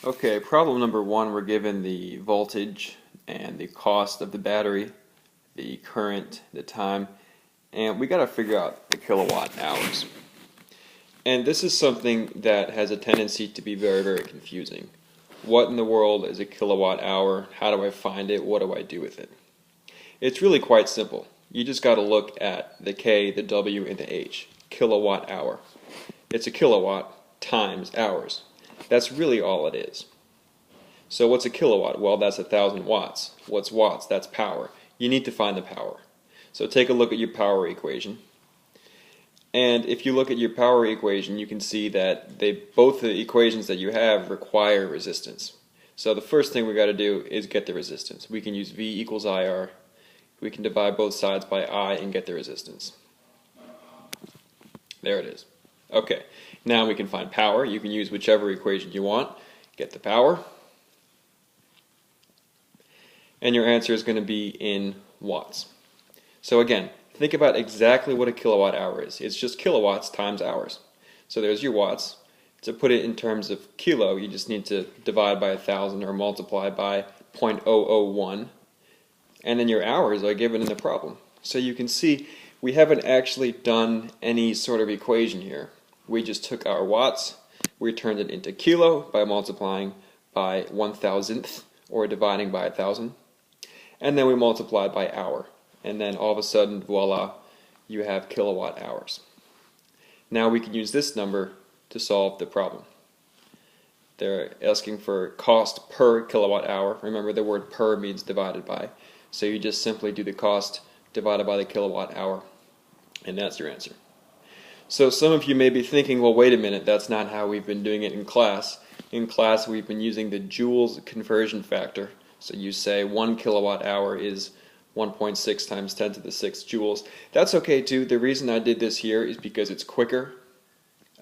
Okay, problem number one, we're given the voltage and the cost of the battery, the current, the time, and we got to figure out the kilowatt hours. And this is something that has a tendency to be very, very confusing. What in the world is a kilowatt hour? How do I find it? What do I do with it? It's really quite simple. You just got to look at the K, the W, and the H. Kilowatt hour. It's a kilowatt times hours. That's really all it is. So what's a kilowatt? Well, that's 1,000 watts. What's watts? That's power. You need to find the power. So take a look at your power equation. And if you look at your power equation, you can see that both the equations that you have require resistance. So the first thing we got to do is get the resistance. We can use V equals IR. We can divide both sides by I and get the resistance. There it is. Okay, now we can find power. You can use whichever equation you want. Get the power. And your answer is going to be in watts. So again, think about exactly what a kilowatt hour is. It's just kilowatts times hours. So there's your watts. To put it in terms of kilo, you just need to divide by 1,000 or multiply by 0.001. And then your hours are given in the problem. So you can see we haven't actually done any sort of equation here. We just took our watts, we turned it into kilo by multiplying by 1,000th or dividing by 1,000. And then we multiplied by hour. And then all of a sudden, voila, you have kilowatt hours. Now we can use this number to solve the problem. They're asking for cost per kilowatt hour. Remember, the word per means divided by. So you just simply do the cost divided by the kilowatt hour. And that's your answer. So some of you may be thinking, well, wait a minute, that's not how we've been doing it in class. In class, we've been using the joules conversion factor. So you say 1 kilowatt hour is 1.6 times 10 to the 6 joules. That's okay too. The reason I did this here is because it's quicker.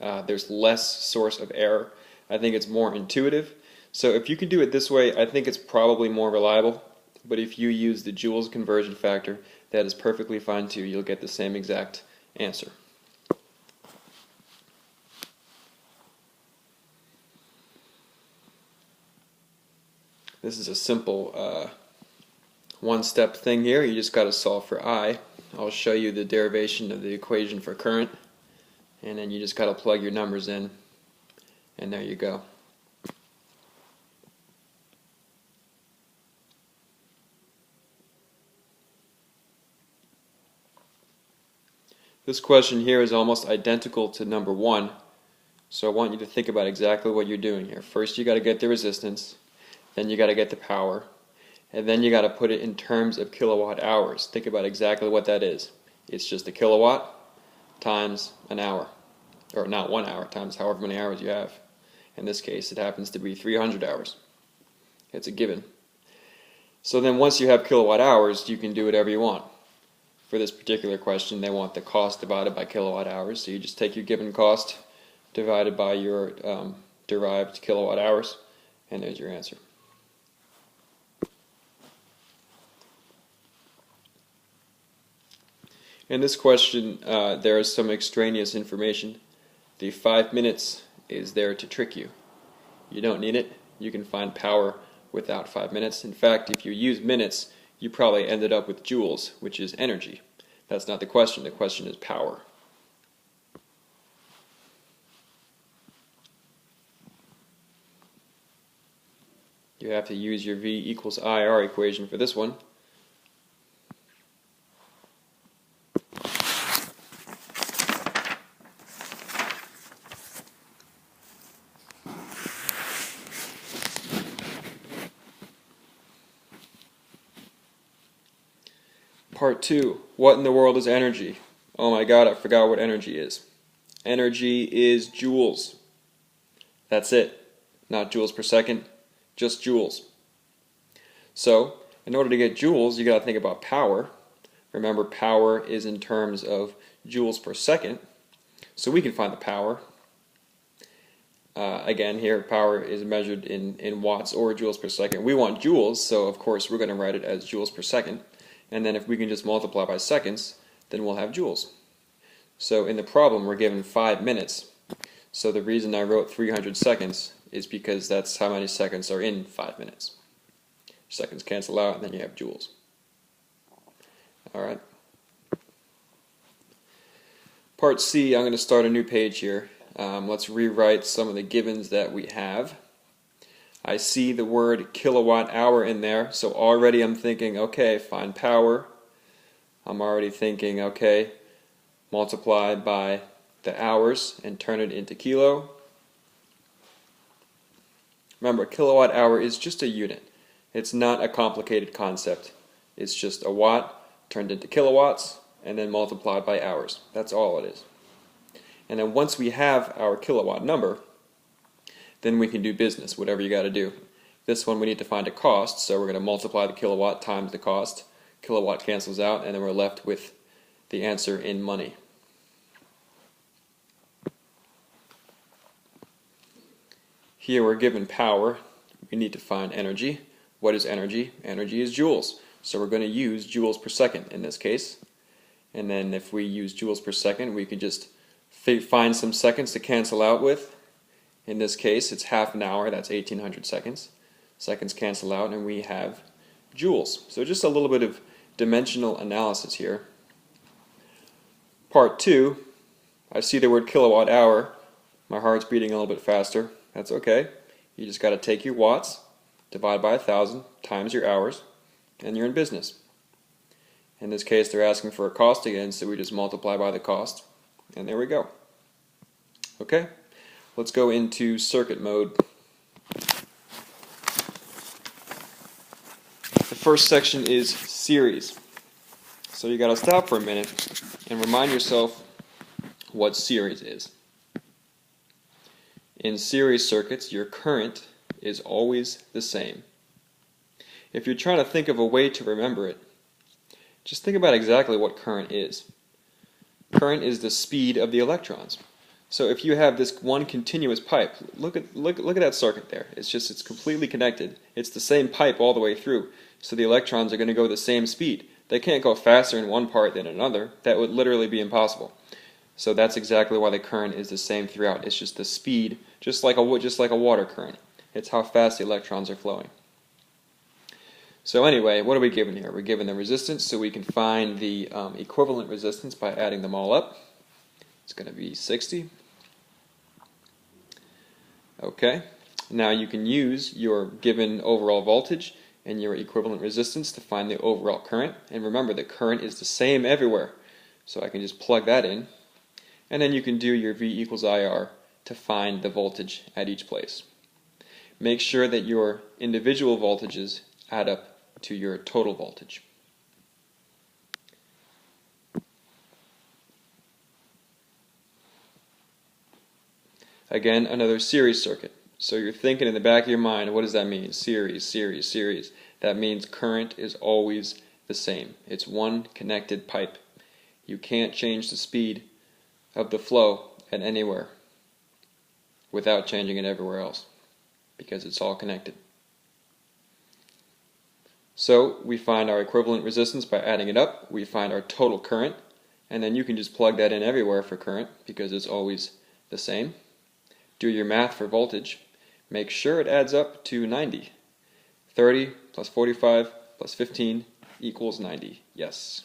There's less source of error. I think it's more intuitive. So if you can do it this way, I think it's probably more reliable. But if you use the joules conversion factor, that is perfectly fine too. You'll get the same exact answer. This is a simple one-step thing here. You just got to solve for I. I'll show you the derivation of the equation for current, and then you just got to plug your numbers in, and there you go. This question here is almost identical to number one, so I want you to think about exactly what you're doing here. First you got to get the resistance, then you got to get the power, and then you got to put it in terms of kilowatt hours. Think about exactly what that is. It's just a kilowatt times an hour, or not 1 hour, times however many hours you have. In this case it happens to be 300 hours. It's a given. So then once you have kilowatt hours, you can do whatever you want. For this particular question, they want the cost divided by kilowatt hours, so you just take your given cost divided by your derived kilowatt hours, and there's your answer. In this question, there is some extraneous information. The 5 minutes is there to trick you. You don't need it. You can find power without 5 minutes. In fact, if you use minutes, you probably ended up with joules, which is energy. That's not the question. The question is power. You have to use your V equals IR equation for this one. Part 2. What in the world is energy? Oh my god, I forgot what energy is. Energy is joules. That's it. Not joules per second, just joules. So, in order to get joules, you got to think about power. Remember, power is in terms of joules per second. So we can find the power. Again, here, power is measured in watts or joules per second. We want joules, so of course we're going to write it as joules per second. And then if we can just multiply by seconds, then we'll have joules. So in the problem, we're given 5 minutes. So the reason I wrote 300 seconds is because that's how many seconds are in 5 minutes. Seconds cancel out, and then you have joules. Alright. Part C, I'm going to start a new page here. Let's rewrite some of the givens that we have. I see the word kilowatt hour in there, so already I'm thinking, okay, find power. I'm already thinking, okay, multiply by the hours and turn it into kilo. Remember, kilowatt hour is just a unit. It's not a complicated concept. It's just a watt turned into kilowatts and then multiplied by hours. That's all it is. And then once we have our kilowatt number, then we can do business, whatever you got to do. This one we need to find a cost, so we're going to multiply the kilowatt times the cost. Kilowatt cancels out, and then we're left with the answer in money. Here we're given power. We need to find energy. What is energy? Energy is joules. So we're going to use joules per second in this case. And then if we use joules per second, we can just find some seconds to cancel out with. In this case, it's half an hour. That's 1800 seconds. Seconds cancel out, and we have joules. So just a little bit of dimensional analysis here. Part 2, I see the word kilowatt hour. My heart's beating a little bit faster. That's okay. You just got to take your watts, divide by 1,000, times your hours, and you're in business. In this case, they're asking for a cost again, so we just multiply by the cost, and there we go. Okay, let's go into circuit mode. The first section is series. So you got to stop for a minute and remind yourself what series is. In series circuits, your current is always the same. If you're trying to think of a way to remember it, just think about exactly what current is. Current is the speed of the electrons. So if you have this one continuous pipe, look at that circuit there. It's completely connected. It's the same pipe all the way through. So the electrons are going to go the same speed. They can't go faster in one part than another. That would literally be impossible. So that's exactly why the current is the same throughout. It's just the speed, just like a water current. It's how fast the electrons are flowing. So anyway, what are we given here? We're given the resistance, so we can find the equivalent resistance by adding them all up. It's going to be 60. Okay, now you can use your given overall voltage and your equivalent resistance to find the overall current. And remember, the current is the same everywhere. So I can just plug that in. And then you can do your V equals IR to find the voltage at each place. Make sure that your individual voltages add up to your total voltage. Again, another series circuit. So you're thinking in the back of your mind, what does that mean? Series, series, series. That means current is always the same. It's one connected pipe. You can't change the speed of the flow at anywhere without changing it everywhere else, because it's all connected. So we find our equivalent resistance by adding it up. We find our total current, and then you can just plug that in everywhere for current because it's always the same. Do your math for voltage. Make sure it adds up to 90. 30 plus 45 plus 15 equals 90. Yes.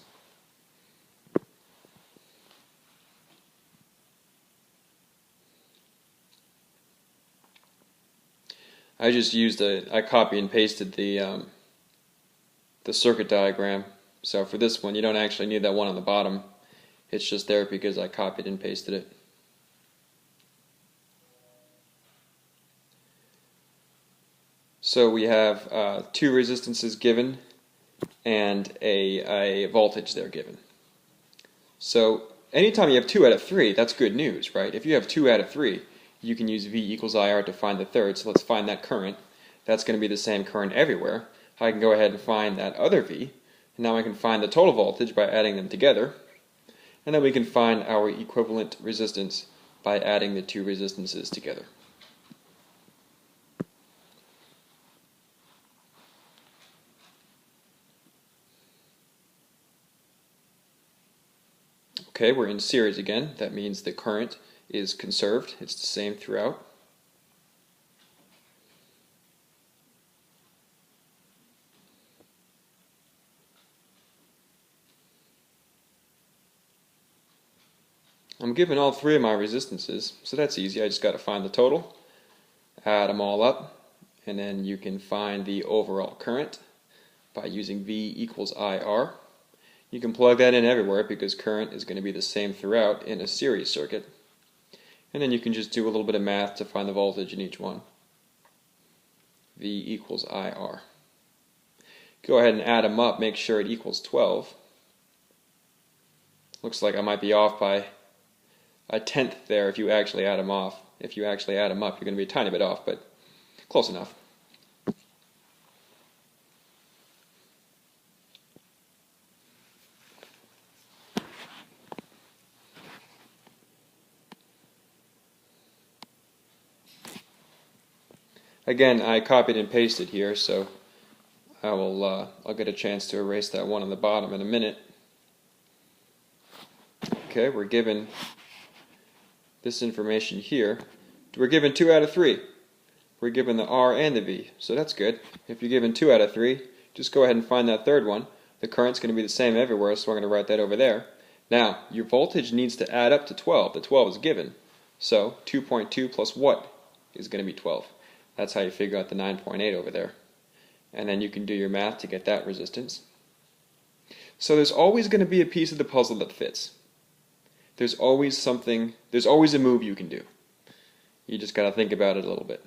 I just used I copy and pasted the circuit diagram. So for this one, you don't actually need that one on the bottom. It's just there because I copied and pasted it. So we have two resistances given and a voltage there given. So anytime you have 2 out of 3, that's good news, right? If you have 2 out of 3, you can use V equals IR to find the third. So let's find that current. That's going to be the same current everywhere. I can go ahead and find that other V. And now I can find the total voltage by adding them together. And then we can find our equivalent resistance by adding the two resistances together. Okay, we're in series again. That means the current is conserved. It's the same throughout. I'm given all three of my resistances, so that's easy. I just got to find the total, add them all up, and then you can find the overall current by using V equals IR. You can plug that in everywhere because current is going to be the same throughout in a series circuit. And then you can just do a little bit of math to find the voltage in each one. V equals IR. Go ahead and add them up, make sure it equals 12. Looks like I might be off by a tenth there if you actually add them off. If you actually add them up, you're going to be a tiny bit off, but close enough. Again, I copied and pasted here, so I'll get a chance to erase that one on the bottom in a minute. Okay, we're given this information here. We're given 2 out of 3. We're given the R and the V, so that's good. If you're given 2 out of 3, just go ahead and find that third one. The current's going to be the same everywhere, so we're going to write that over there. Now, your voltage needs to add up to 12. The 12 is given. So 2.2 plus what is going to be 12? That's how you figure out the 9.8 over there. And then you can do your math to get that resistance. So there's always going to be a piece of the puzzle that fits. There's always a move you can do. You just got to think about it a little bit.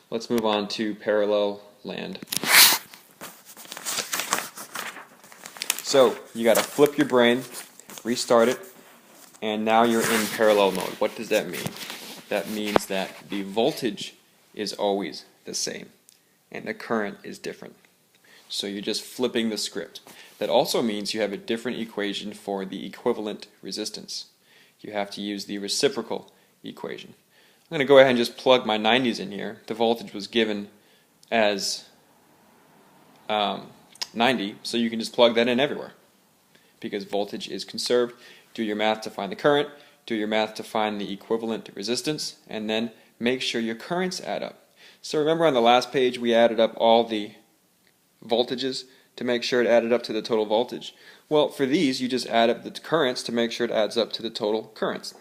Let's move on to parallel land. So you got to flip your brain, restart it, and now you're in parallel mode. What does that mean? That means that the voltage is always the same and the current is different. So you're just flipping the script. That also means you have a different equation for the equivalent resistance. You have to use the reciprocal equation. I'm going to go ahead and just plug my 90s in here. The voltage was given as 90, so you can just plug that in everywhere because voltage is conserved. Do your math to find the current, do your math to find the equivalent resistance, and then make sure your currents add up. So remember on the last page we added up all the voltages to make sure it added up to the total voltage. Well, for these you just add up the currents to make sure it adds up to the total currents.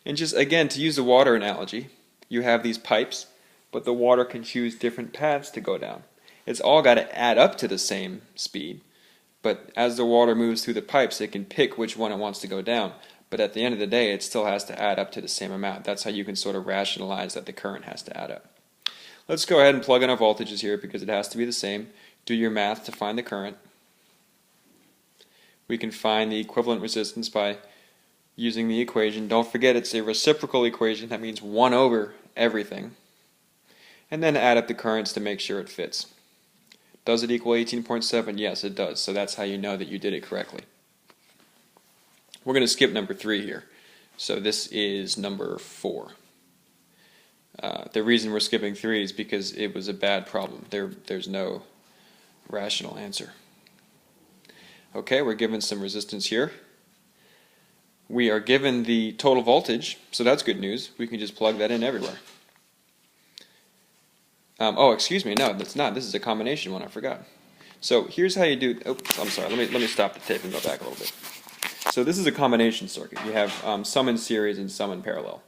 And just again, to use the water analogy, you have these pipes, but the water can choose different paths to go down. It's all got to add up to the same speed, but as the water moves through the pipes, it can pick which one it wants to go down. But at the end of the day, it still has to add up to the same amount. That's how you can sort of rationalize that the current has to add up. Let's go ahead and plug in our voltages here because it has to be the same. Do your math to find the current. We can find the equivalent resistance by using the equation. Don't forget it's a reciprocal equation. That means 1 over everything. And then add up the currents to make sure it fits. Does it equal 18.7? Yes, it does. So that's how you know that you did it correctly. We're going to skip number 3 here. So this is number 4. The reason we're skipping 3 is because it was a bad problem. There's no rational answer. Okay, we're given some resistance here. We are given the total voltage, so that's good news. We can just plug that in everywhere. Oh, excuse me, no, that's not. This is a combination one, I forgot. So here's how you do, oops, I'm sorry, let me stop the tape and go back a little bit. So this is a combination circuit. You have some in series and some in parallel.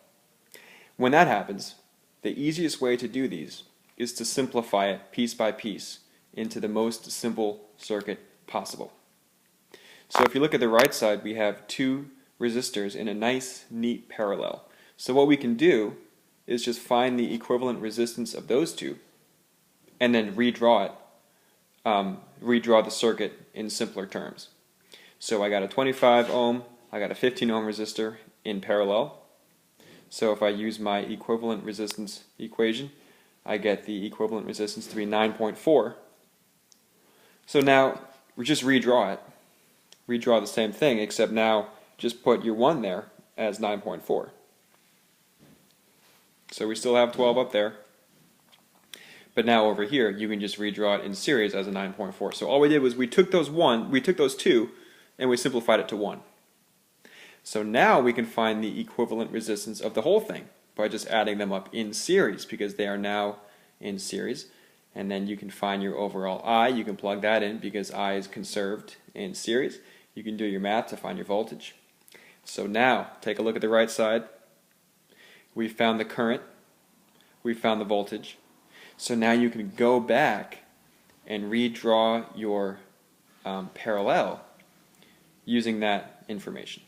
When that happens, the easiest way to do these is to simplify it piece by piece into the most simple circuit possible. So if you look at the right side, we have 2 resistors in a nice, neat parallel. So what we can do is just find the equivalent resistance of those 2 and then redraw it, redraw the circuit in simpler terms. So I got a 25 ohm, I got a 15 ohm resistor in parallel. So if I use my equivalent resistance equation, I get the equivalent resistance to be 9.4. So now we just redraw it. Redraw the same thing, except now just put your 1 there as 9.4. So we still have 12 up there. But now over here, you can just redraw it in series as a 9.4. So all we did was we took those 2, and we simplified it to 1. So now we can find the equivalent resistance of the whole thing. by just adding them up in series because they are now in series. And then you can find your overall I. You can plug that in because I is conserved in series. You can do your math to find your voltage. So now, take a look at the right side. We found the current. We found the voltage. So now you can go back and redraw your parallel using that information.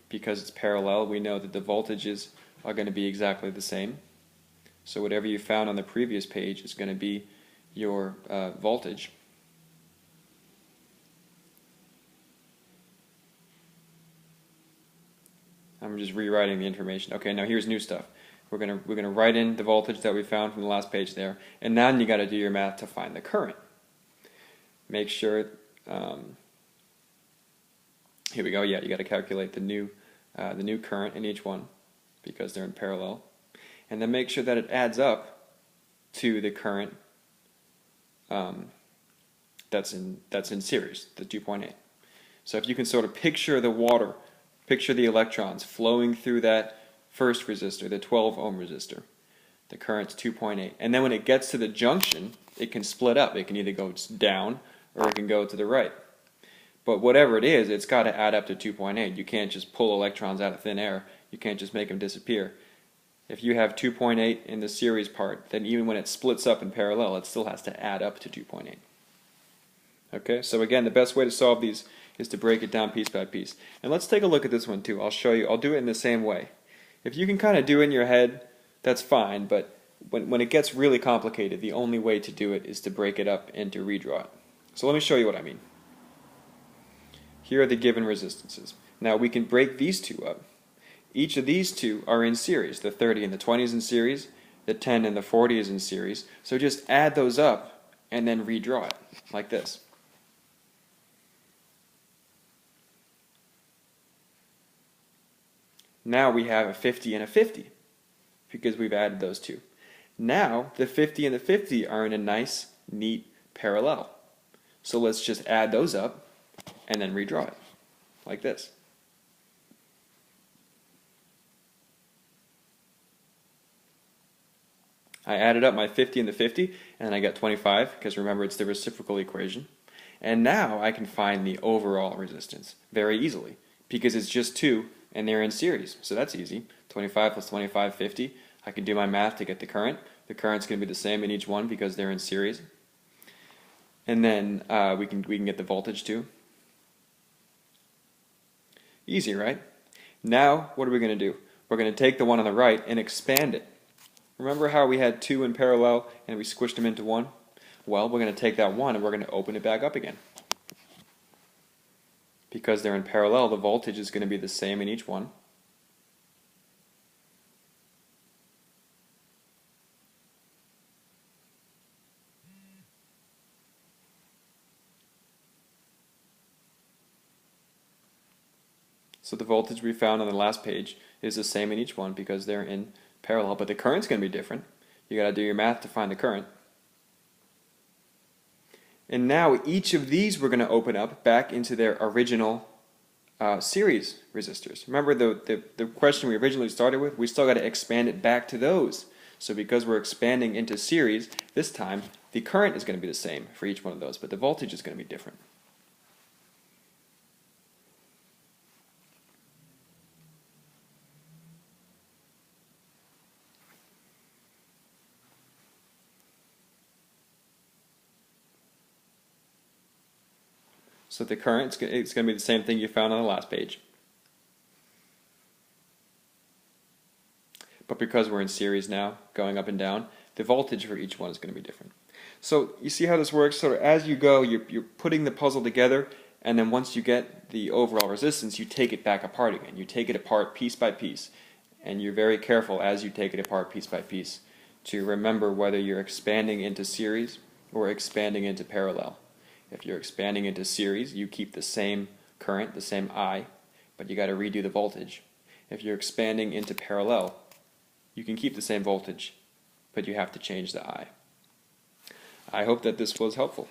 Because it's parallel, we know that the voltages are going to be exactly the same. So whatever you found on the previous page is going to be your voltage. I'm just rewriting the information. Okay, now here's new stuff. We're gonna write in the voltage that we found from the last page there, and now you got to do your math to find the current. Make sure. Here we go. Yeah, you got to calculate the new current in each one because they're in parallel, and then make sure that it adds up to the current that's in series, the 2.8. So if you can sort of picture the water, picture the electrons flowing through that first resistor, the 12 ohm resistor, the current's 2.8, and then when it gets to the junction, it can split up. It can either go down or it can go to the right. But whatever it is, it's got to add up to 2.8. You can't just pull electrons out of thin air. You can't just make them disappear. If you have 2.8 in the series part, then even when it splits up in parallel, it still has to add up to 2.8. Okay, so again, the best way to solve these is to break it down piece by piece. And let's take a look at this one too. I'll show you. I'll do it in the same way. If you can kind of do it in your head, that's fine, but when it gets really complicated, the only way to do it is to break it up and to redraw it. So let me show you what I mean. Here are the given resistances. Now we can break these two up. Each of these two are in series. The 30 and the 20 is in series. The 10 and the 40 is in series. So just add those up and then redraw it like this. Now we have a 50 and a 50 because we've added those two. Now the 50 and the 50 are in a nice, neat parallel. So let's just add those up and then redraw it like this. I added up my 50 and the 50 and I got 25 because remember it's the reciprocal equation. And now I can find the overall resistance very easily because it's just two and they're in series. So that's easy. 25 plus 25, 50. I can do my math to get the current. The current's going to be the same in each one because they're in series. And then we can get the voltage too. Easy, right? Now what are we going to do? We're going to take the one on the right and expand it. Remember how we had two in parallel and we squished them into one? Well, we're going to take that one and we're going to open it back up again. Because they're in parallel, the voltage is going to be the same in each one. So the voltage we found on the last page is the same in each one because they're in parallel, but the current's going to be different. You got to do your math to find the current. And now each of these we're going to open up back into their original series resistors. Remember the question we originally started with? We still got to expand it back to those. So because we're expanding into series, this time the current is going to be the same for each one of those, but the voltage is going to be different. So the current, it's going to be the same thing you found on the last page. But because we're in series now, going up and down, the voltage for each one is going to be different. So you see how this works? Sort of as you go, you're putting the puzzle together, and then once you get the overall resistance, you take it back apart again. You take it apart piece by piece, and you're very careful as you take it apart piece by piece to remember whether you're expanding into series or expanding into parallel. If you're expanding into series, you keep the same current, the same I, but you got to redo the voltage. If you're expanding into parallel, you can keep the same voltage, but you have to change the I. I hope that this was helpful.